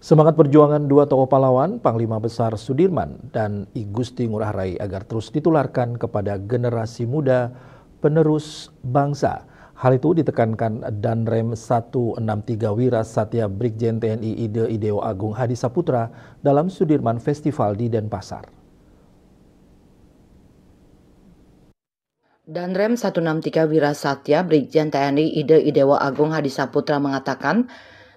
Semangat perjuangan dua tokoh pahlawan, Panglima Besar Sudirman dan I Gusti Ngurah Rai agar terus ditularkan kepada generasi muda penerus bangsa. Hal itu ditekankan Danrem 163 Wira Satya Brigjen TNI Ide Ideo Agung Hadi Saputra dalam Sudirman Festival di Denpasar. Danrem 163 Wira Satya Brigjen TNI Ide Ideo Agung Hadi Saputra mengatakan,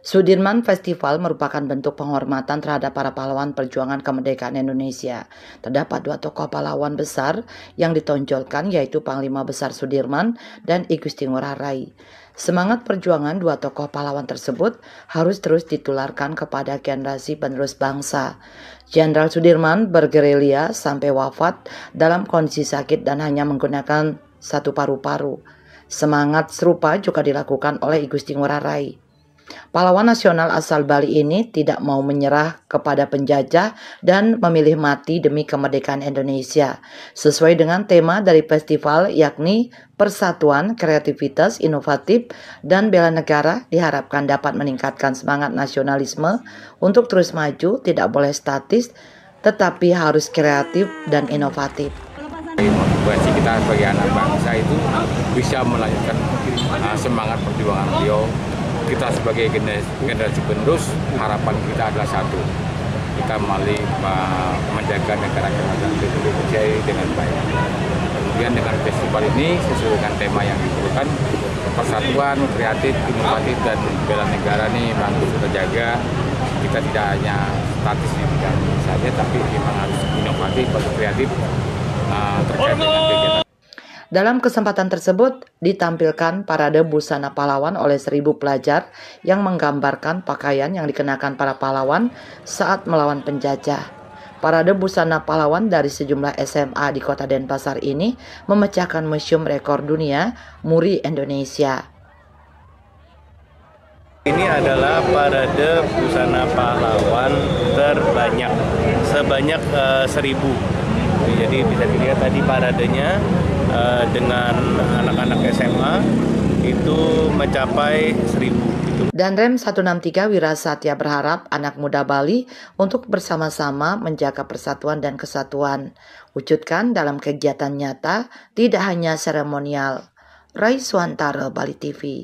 Sudirman Festival merupakan bentuk penghormatan terhadap para pahlawan perjuangan kemerdekaan Indonesia. Terdapat dua tokoh pahlawan besar yang ditonjolkan, yaitu Panglima Besar Sudirman dan I Gusti Ngurah Rai. Semangat perjuangan dua tokoh pahlawan tersebut harus terus ditularkan kepada generasi penerus bangsa. Jenderal Sudirman bergerilya sampai wafat dalam kondisi sakit dan hanya menggunakan satu paru-paru. Semangat serupa juga dilakukan oleh I Gusti Ngurah Rai. Pahlawan nasional asal Bali ini tidak mau menyerah kepada penjajah dan memilih mati demi kemerdekaan Indonesia. Sesuai dengan tema dari festival, yakni persatuan, kreativitas, inovatif, dan bela negara, diharapkan dapat meningkatkan semangat nasionalisme untuk terus maju, tidak boleh statis, tetapi harus kreatif dan inovatif. Motivasi kita sebagai anak bangsa itu bisa melanjutkan semangat perjuangan beliau. Kita sebagai generasi penerus, harapan kita adalah satu. Kita kembali menjaga negara kesatuan Republik Indonesia dengan baik. Kemudian dengan festival ini sesuai dengan tema yang diperlukan, persatuan, kreatif, inovatif, dan bela negara nih bangsa kita jaga. Kita tidak hanya statis di bidang ini saja, tapi memang harus inovatif atau kreatif terkait dengan kegiatan. Dalam kesempatan tersebut ditampilkan parade busana pahlawan oleh 1.000 pelajar yang menggambarkan pakaian yang dikenakan para pahlawan saat melawan penjajah. Parade busana pahlawan dari sejumlah SMA di Kota Denpasar ini memecahkan museum rekor dunia Muri Indonesia. Ini adalah parade busana pahlawan terbanyak, sebanyak 1.000. Jadi bisa dilihat tadi paradenya dengan anak-anak SMA itu mencapai 1.000. Danrem 163 Wira Satya berharap anak muda Bali untuk bersama-sama menjaga persatuan dan kesatuan, wujudkan dalam kegiatan nyata, tidak hanya seremonial. Rai Swantara, Bali TV.